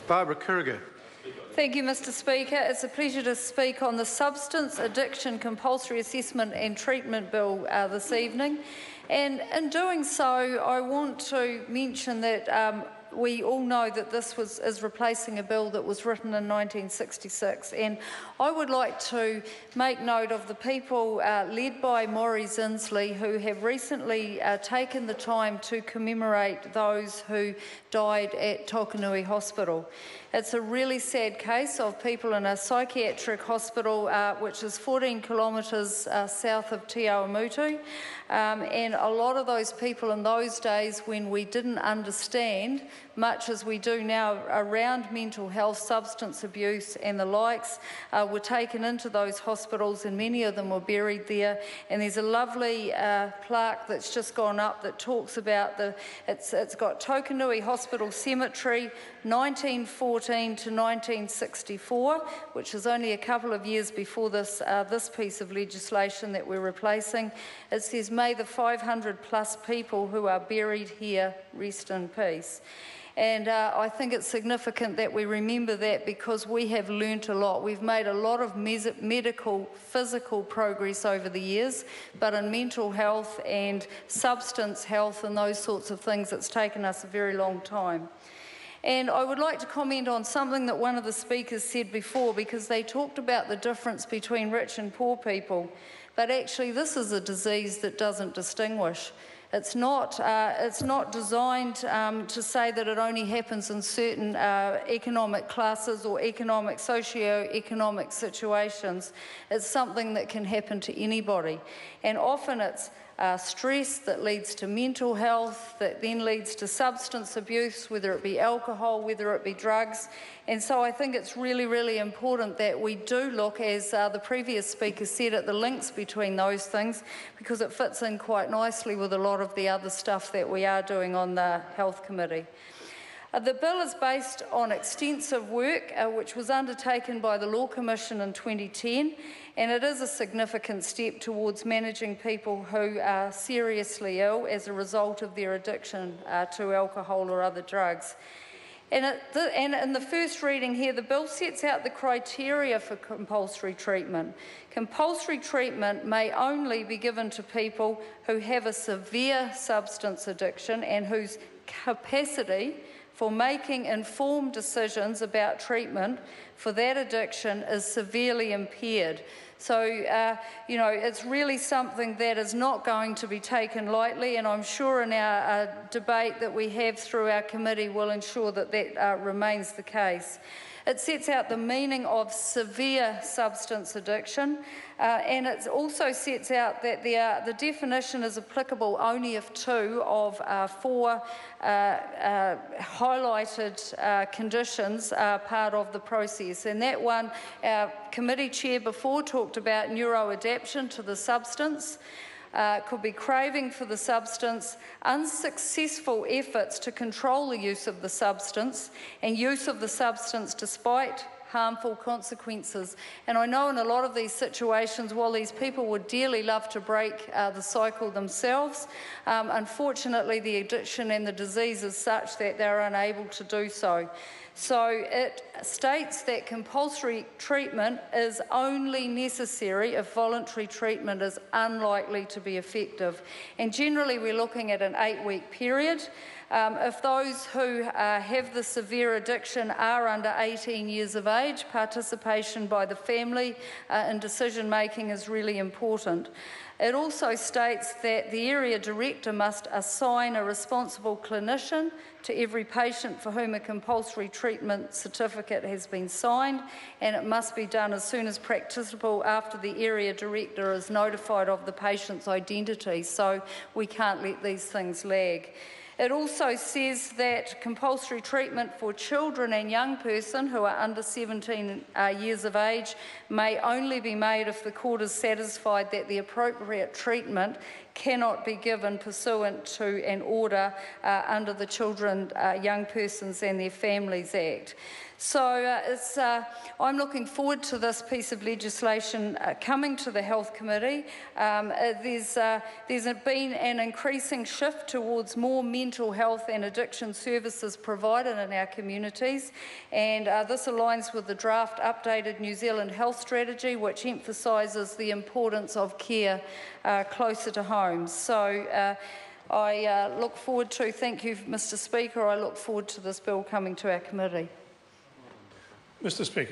Barbara Kuriger. Thank you, Mr Speaker. It's a pleasure to speak on the Substance Addiction Compulsory Assessment and Treatment Bill this evening. And in doing so, I want to mention that we all know that this is replacing a bill that was written in 1966, and I would like to make note of the people led by Maurice Inslee who have recently taken the time to commemorate those who died at Tokanui Hospital. It's a really sad case of people in a psychiatric hospital which is 14 kilometres south of Te Awamutu, and a lot of those people in those days, when we didn't understand much as we do now around mental health, substance abuse and the likes, were taken into those hospitals, and many of them were buried there. And there's a lovely plaque that's just gone up that talks about it's got Tokanui Hospital Cemetery 1914 to 1964, which is only a couple of years before this piece of legislation that we're replacing. It says, "May the 500 plus people who are buried here rest in peace." And I think it's significant that we remember that, because we have learnt a lot. We've made a lot of medical, physical progress over the years, but in mental health and substance health and those sorts of things, it's taken us a very long time. And I would like to comment on something that one of the speakers said before, because they talked about the difference between rich and poor people. But actually, this is a disease that doesn't distinguish. It's not designed to say that it only happens in certain economic classes or socio-economic situations. It's something that can happen to anybody. And often it's stress that leads to mental health, that then leads to substance abuse, whether it be alcohol, whether it be drugs. And so I think it's really, really important that we do look, as the previous speaker said, at the links between those things, because it fits in quite nicely with a lot of the other stuff that we are doing on the Health Committee. The bill is based on extensive work which was undertaken by the Law Commission in 2010, and it is a significant step towards managing people who are seriously ill as a result of their addiction to alcohol or other drugs. And in the first reading here, the bill sets out the criteria for compulsory treatment. Compulsory treatment may only be given to people who have a severe substance addiction and whose capacity for making informed decisions about treatment for that addiction is severely impaired. So, it's really something that is not going to be taken lightly, and I'm sure in our debate that we have through our committee will ensure that that remains the case. It sets out the meaning of severe substance addiction, and it also sets out that the definition is applicable only if 2 of 4 highlighted conditions are part of the process. And that one, our committee chair before talked about neuroadaptation to the substance. Could be craving for the substance, unsuccessful efforts to control the use of the substance, and use of the substance despite harmful consequences. And I know in a lot of these situations, while these people would dearly love to break the cycle themselves, unfortunately the addiction and the disease is such that they're unable to do so. So it states that compulsory treatment is only necessary if voluntary treatment is unlikely to be effective. And generally we're looking at an 8-week period. If those who have the severe addiction are under 18 years of age, participation by the family in decision making is really important. It also states that the area director must assign a responsible clinician to every patient for whom a compulsory treatment certificate has been signed, and it must be done as soon as practicable after the area director is notified of the patient's identity, so we can't let these things lag. It also says that compulsory treatment for children and young person who are under 17 years of age may only be made if the court is satisfied that the appropriate treatment cannot be given pursuant to an order under the Children, Young Persons and Their Families Act. So I'm looking forward to this piece of legislation coming to the Health Committee. There's been an increasing shift towards more mental health and addiction services provided in our communities, and this aligns with the draft updated New Zealand Health Strategy, which emphasises the importance of care closer to home. So I look forward to, thank you, Mr. Speaker, I look forward to this bill coming to our committee. Mr. Speaker.